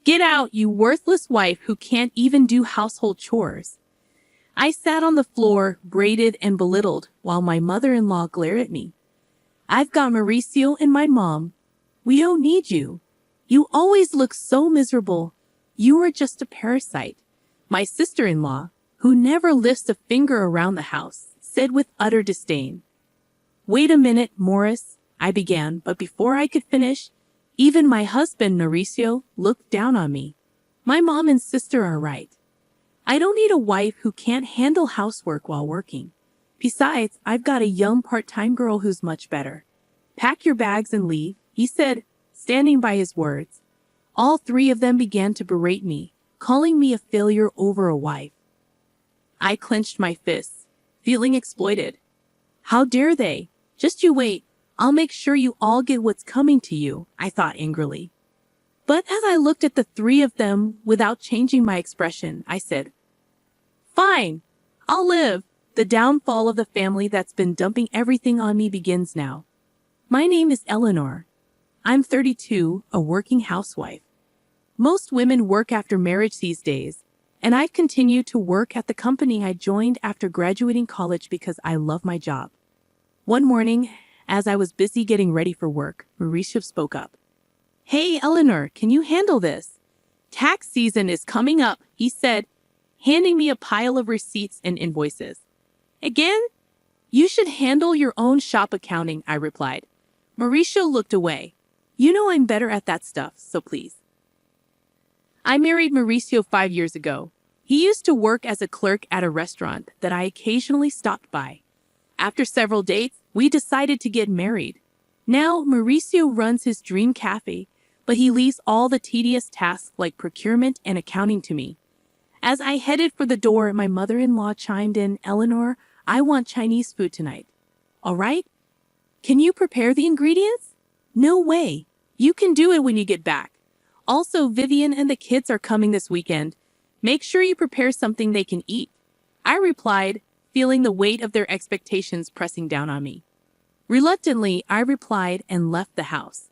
Get out, you worthless wife who can't even do household chores. I sat on the floor, braided and belittled, while my mother-in-law glared at me. I've got Mauricio and my mom. We don't need you. You always look so miserable. You are just a parasite. My sister-in-law, who never lifts a finger around the house, said with utter disdain. Wait a minute, Morris, I began, but before I could finish, even my husband, Mauricio, looked down on me. My mom and sister are right. I don't need a wife who can't handle housework while working. Besides, I've got a young part-time girl who's much better. Pack your bags and leave, he said, standing by his words. All three of them began to berate me, calling me a failure over a wife. I clenched my fists, feeling exploited. How dare they? Just you wait. I'll make sure you all get what's coming to you, I thought angrily. But as I looked at the three of them without changing my expression, I said, Fine, I'll live. The downfall of the family that's been dumping everything on me begins now. My name is Eleanor. I'm 32, a working housewife. Most women work after marriage these days, and I've continued to work at the company I joined after graduating college because I love my job. One morning, as I was busy getting ready for work, Mauricio spoke up. Hey, Eleanor, can you handle this? Tax season is coming up, he said, handing me a pile of receipts and invoices. Again? You should handle your own shop accounting, I replied. Mauricio looked away. You know I'm better at that stuff, so please. I married Mauricio 5 years ago. He used to work as a clerk at a restaurant that I occasionally stopped by. After several dates, we decided to get married. Now, Mauricio runs his dream cafe, but he leaves all the tedious tasks like procurement and accounting to me. As I headed for the door, my mother-in-law chimed in, Eleanor, I want Chinese food tonight. All right? Can you prepare the ingredients? No way. You can do it when you get back. Also, Vivian and the kids are coming this weekend. Make sure you prepare something they can eat. I replied, feeling the weight of their expectations pressing down on me. Reluctantly, I replied and left the house.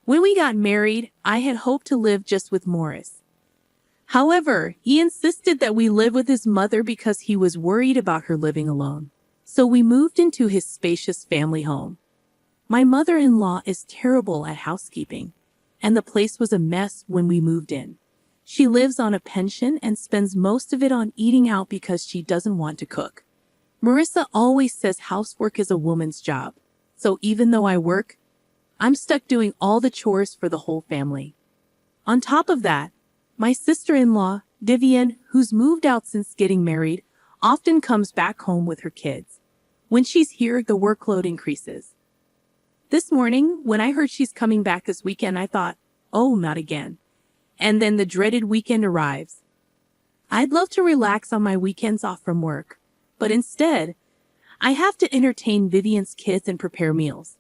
When we got married, I had hoped to live just with Morris. However, he insisted that we live with his mother because he was worried about her living alone. So we moved into his spacious family home. My mother-in-law is terrible at housekeeping, and the place was a mess when we moved in. She lives on a pension and spends most of it on eating out because she doesn't want to cook. Marissa always says housework is a woman's job, so even though I work, I'm stuck doing all the chores for the whole family. On top of that, my sister-in-law, Vivian, who's moved out since getting married, often comes back home with her kids. When she's here, the workload increases. This morning, when I heard she's coming back this weekend, I thought, oh, not again. And then the dreaded weekend arrives. I'd love to relax on my weekends off from work, but instead, I have to entertain Vivian's kids and prepare meals.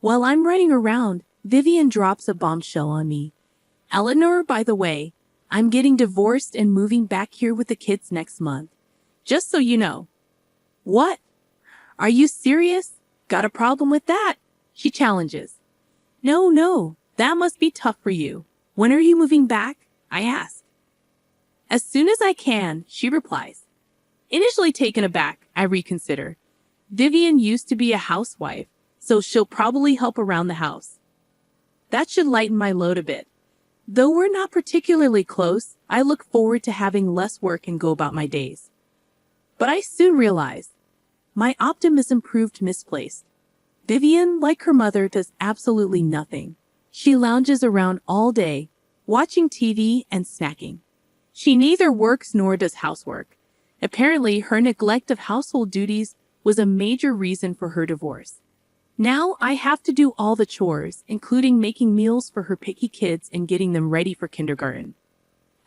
While I'm running around, Vivian drops a bombshell on me. Eleanor, by the way, I'm getting divorced and moving back here with the kids next month. Just so you know. What? Are you serious? Got a problem with that? She challenges. No, that must be tough for you. When are you moving back? I ask. As soon as I can, she replies. Initially taken aback, I reconsider. Vivian used to be a housewife, so she'll probably help around the house. That should lighten my load a bit. Though we're not particularly close, I look forward to having less work and go about my days. But I soon realized my optimism proved misplaced. Vivian, like her mother, does absolutely nothing. She lounges around all day, watching TV and snacking. She neither works nor does housework. Apparently, her neglect of household duties was a major reason for her divorce. Now I have to do all the chores, including making meals for her picky kids and getting them ready for kindergarten.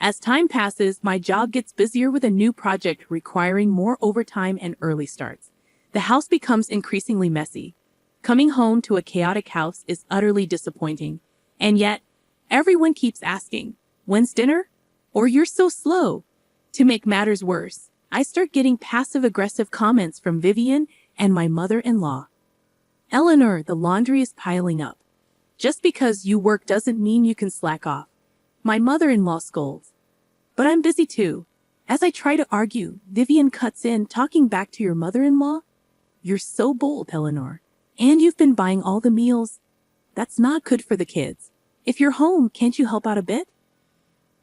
As time passes, my job gets busier with a new project requiring more overtime and early starts. The house becomes increasingly messy. Coming home to a chaotic house is utterly disappointing, and yet, everyone keeps asking, when's dinner? Or you're so slow. To make matters worse, I start getting passive-aggressive comments from Vivian and my mother-in-law. Eleanor, the laundry is piling up. Just because you work doesn't mean you can slack off. My mother-in-law scolds. But I'm busy too. As I try to argue, Vivian cuts in, talking back to your mother-in-law. You're so bold, Eleanor. And you've been buying all the meals. That's not good for the kids. If you're home, can't you help out a bit?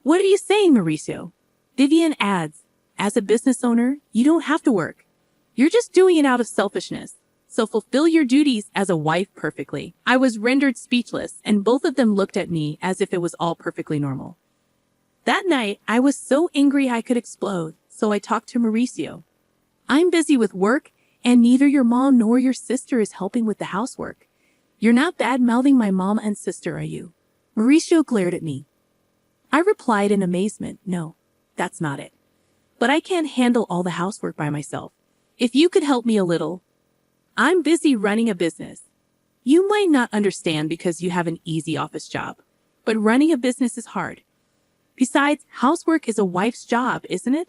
What are you saying, Mauricio? Vivian adds, as a business owner, you don't have to work. You're just doing it out of selfishness. So fulfill your duties as a wife perfectly. I was rendered speechless, and both of them looked at me as if it was all perfectly normal. That night, I was so angry I could explode, so I talked to Mauricio. I'm busy with work, and neither your mom nor your sister is helping with the housework. You're not bad-mouthing my mom and sister, are you? Mauricio glared at me. I replied in amazement, no, that's not it. But I can't handle all the housework by myself. If you could help me a little. I'm busy running a business. You might not understand because you have an easy office job, but running a business is hard. Besides, housework is a wife's job, isn't it?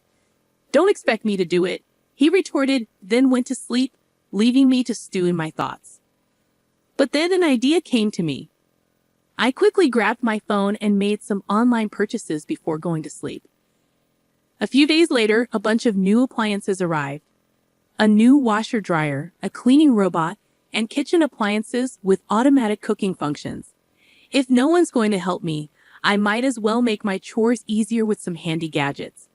Don't expect me to do it, he retorted, then went to sleep, leaving me to stew in my thoughts. But then an idea came to me. I quickly grabbed my phone and made some online purchases before going to sleep. A few days later, a bunch of new appliances arrived. A new washer-dryer, a cleaning robot, and kitchen appliances with automatic cooking functions. If no one's going to help me, I might as well make my chores easier with some handy gadgets.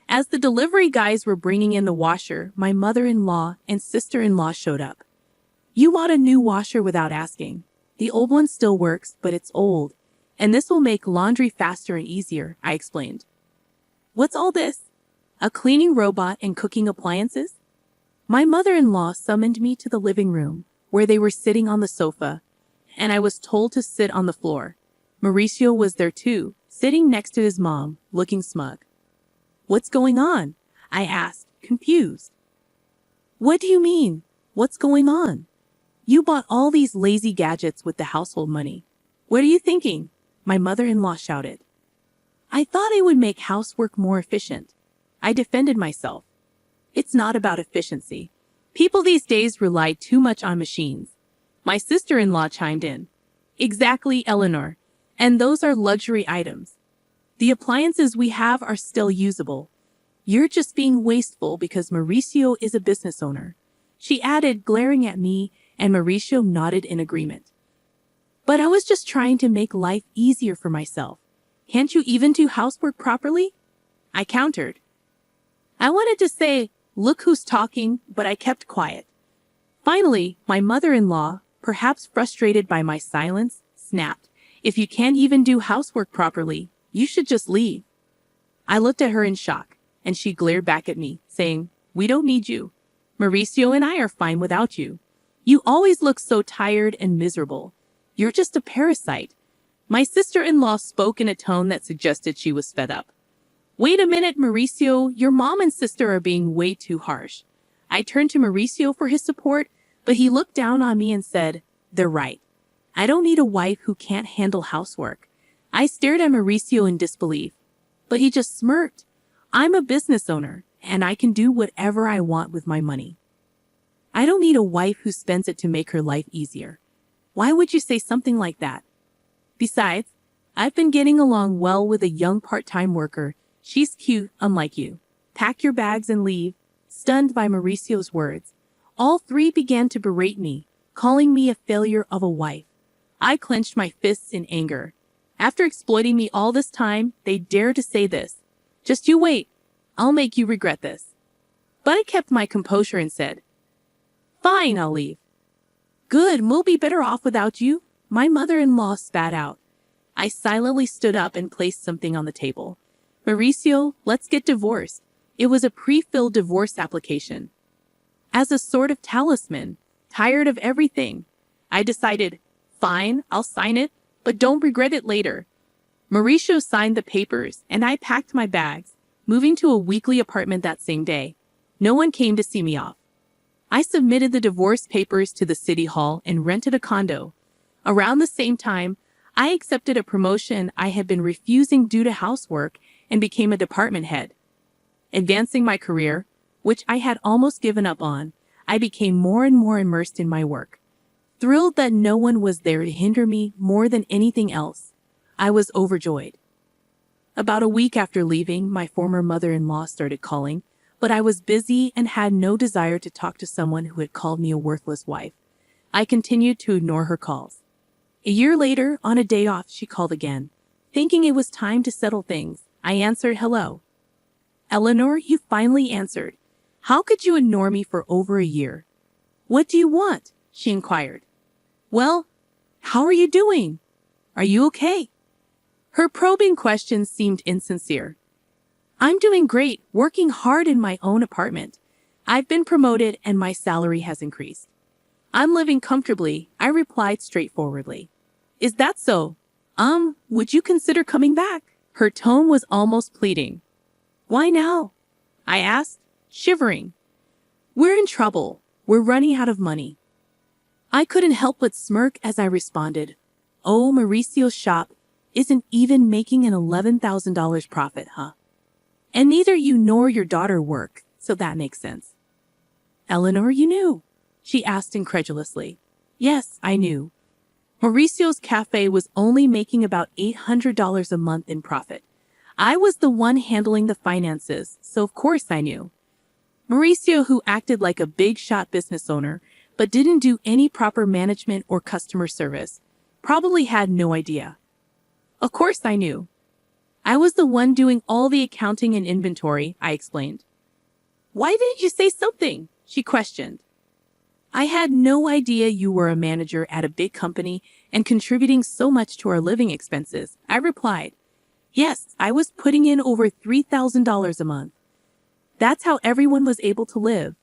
As the delivery guys were bringing in the washer, my mother-in-law and sister-in-law showed up. You bought a new washer without asking. The old one still works, but it's old, and this will make laundry faster and easier, I explained. What's all this? A cleaning robot and cooking appliances? My mother-in-law summoned me to the living room, where they were sitting on the sofa, and I was told to sit on the floor. Mauricio was there too, sitting next to his mom, looking smug. What's going on? I asked, confused. What do you mean? What's going on? You bought all these lazy gadgets with the household money. What are you thinking? My mother-in-law shouted. I thought it would make housework more efficient. I defended myself. It's not about efficiency. People these days rely too much on machines. My sister-in-law chimed in. Exactly, Eleanor. And those are luxury items. The appliances we have are still usable. You're just being wasteful because Mauricio is a business owner. She added, glaring at me, and Mauricio nodded in agreement. But I was just trying to make life easier for myself. Can't you even do housework properly? I countered. I wanted to say, look who's talking, but I kept quiet. Finally, my mother-in-law, perhaps frustrated by my silence, snapped. If you can't even do housework properly, you should just leave. I looked at her in shock, and she glared back at me, saying, we don't need you. Mauricio and I are fine without you. You always look so tired and miserable. You're just a parasite. My sister-in-law spoke in a tone that suggested she was fed up. Wait a minute, Mauricio, your mom and sister are being way too harsh. I turned to Mauricio for his support, but he looked down on me and said, they're right. I don't need a wife who can't handle housework. I stared at Mauricio in disbelief, but he just smirked. I'm a business owner, and I can do whatever I want with my money. I don't need a wife who spends it to make her life easier. Why would you say something like that? Besides, I've been getting along well with a young part-time worker. She's cute, unlike you. Pack your bags and leave. Stunned by Mauricio's words, all three began to berate me, calling me a failure of a wife. I clenched my fists in anger. After exploiting me all this time, they dare to say this. Just you wait. I'll make you regret this. But I kept my composure and said, fine, I'll leave. Good, we'll be better off without you, my mother-in-law spat out. I silently stood up and placed something on the table. Mauricio, let's get divorced. It was a pre-filled divorce application. As a sort of talisman, tired of everything, I decided, fine, I'll sign it, but don't regret it later. Mauricio signed the papers, and I packed my bags, moving to a weekly apartment that same day. No one came to see me off. I submitted the divorce papers to the city hall and rented a condo. Around the same time, I accepted a promotion I had been refusing due to housework and became a department head. Advancing my career, which I had almost given up on, I became more and more immersed in my work. Thrilled that no one was there to hinder me more than anything else, I was overjoyed. About a week after leaving, my former mother-in-law started calling, but I was busy and had no desire to talk to someone who had called me a worthless wife. I continued to ignore her calls. A year later, on a day off, she called again. Thinking it was time to settle things, I answered, "Hello." "Eleanor, you finally answered. How could you ignore me for over a year?" "What do you want?" she inquired. "Well, how are you doing? Are you okay?" Her probing questions seemed insincere. "I'm doing great, working hard in my own apartment. I've been promoted and my salary has increased. I'm living comfortably," I replied straightforwardly. "Is that so? Would you consider coming back?" Her tone was almost pleading. "Why now?" I asked, shivering. "We're in trouble. We're running out of money." I couldn't help but smirk as I responded, "Oh, Mauricio's shop isn't even making an $11,000 profit, huh? And neither you nor your daughter work, so that makes sense." "Eleanor, you knew?" she asked incredulously. Yes, I knew. Mauricio's cafe was only making about $800 a month in profit. I was the one handling the finances, so of course I knew. Mauricio, who acted like a big-shot business owner, but didn't do any proper management or customer service, probably had no idea. Of course I knew. I was the one doing all the accounting and inventory, I explained. "Why didn't you say something?" she questioned. "I had no idea you were a manager at a big company and contributing so much to our living expenses," I replied. "Yes, I was putting in over $3,000 a month. That's how everyone was able to live.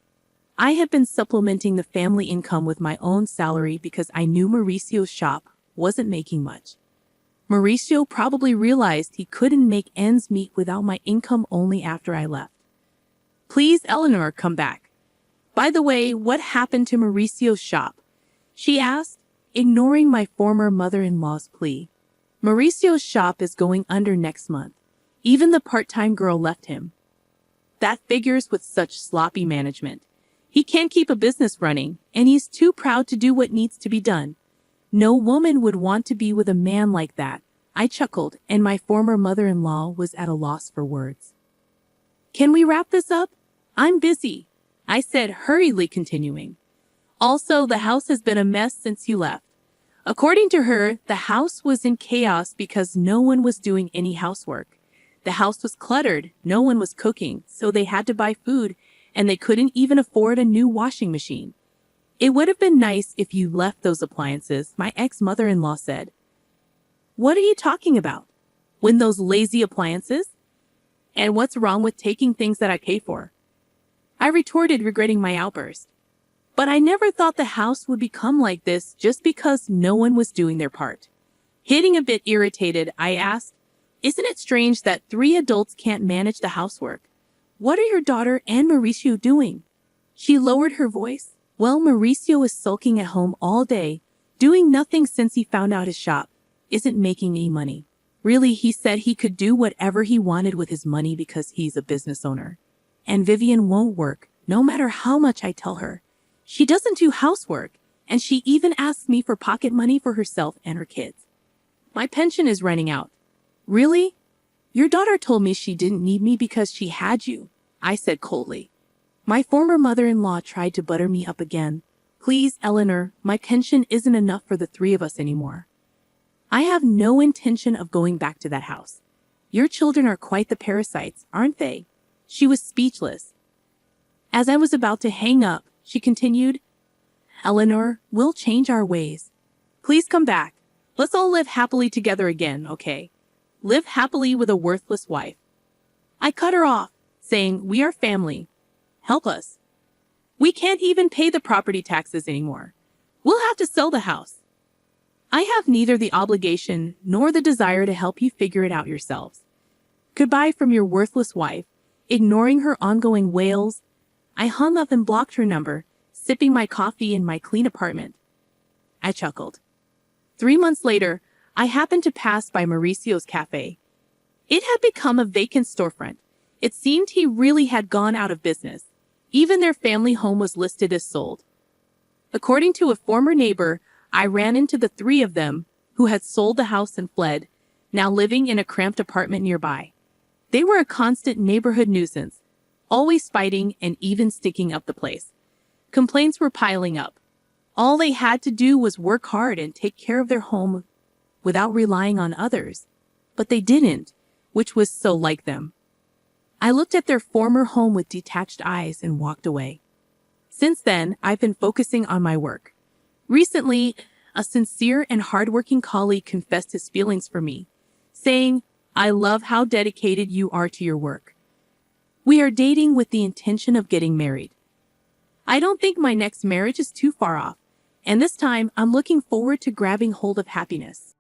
I have been supplementing the family income with my own salary because I knew Mauricio's shop wasn't making much. Mauricio probably realized he couldn't make ends meet without my income only after I left. Please, Eleanor, come back. By the way, what happened to Mauricio's shop?" she asked, ignoring my former mother-in-law's plea. "Mauricio's shop is going under next month. Even the part-time girl left him. That figures with such sloppy management. He can't keep a business running, and he's too proud to do what needs to be done. No woman would want to be with a man like that." I chuckled, and my former mother-in-law was at a loss for words. "Can we wrap this up? I'm busy," I said, hurriedly continuing. "Also, the house has been a mess since you left." According to her, the house was in chaos because no one was doing any housework. The house was cluttered, no one was cooking, so they had to buy food, and they couldn't even afford a new washing machine. "It would have been nice if you left those appliances," my ex-mother-in-law said. "What are you talking about? When those lazy appliances? And what's wrong with taking things that I pay for?" I retorted, regretting my outburst. But I never thought the house would become like this just because no one was doing their part. Getting a bit irritated, I asked, "Isn't it strange that 3 adults can't manage the housework? What are your daughter and Mauricio doing?" She lowered her voice. "Well, Mauricio is sulking at home all day, doing nothing since he found out his shop isn't making any money. Really, he said he could do whatever he wanted with his money because he's a business owner. And Vivian won't work, no matter how much I tell her. She doesn't do housework, and she even asks me for pocket money for herself and her kids. My pension is running out." "Really? Your daughter told me she didn't need me because she had you," I said coldly. My former mother-in-law tried to butter me up again. "Please, Eleanor, my pension isn't enough for the 3 of us anymore. I have no intention of going back to that house. Your children are quite the parasites, aren't they?" She was speechless. As I was about to hang up, she continued, "Eleanor, we'll change our ways. Please come back. Let's all live happily together again, okay? Live happily with a worthless wife." I cut her off, saying, "We are family. Help us. We can't even pay the property taxes anymore. We'll have to sell the house. I have neither the obligation nor the desire to help you figure it out yourselves. Goodbye from your worthless wife." Ignoring her ongoing wails, I hung up and blocked her number, sipping my coffee in my clean apartment. I chuckled. 3 months later, I happened to pass by Mauricio's cafe. It had become a vacant storefront. It seemed he really had gone out of business. Even their family home was listed as sold. According to a former neighbor, I ran into the 3 of them, who had sold the house and fled. now living in a cramped apartment nearby. They were a constant neighborhood nuisance, always fighting and even sticking up the place. Complaints were piling up. All they had to do was work hard and take care of their home without relying on others. But they didn't, which was so like them. I looked at their former home with detached eyes and walked away. Since then, I've been focusing on my work. Recently, a sincere and hardworking colleague confessed his feelings for me, saying, "I love how dedicated you are to your work. We are dating with the intention of getting married. I don't think my next marriage is too far off, and this time I'm looking forward to grabbing hold of happiness."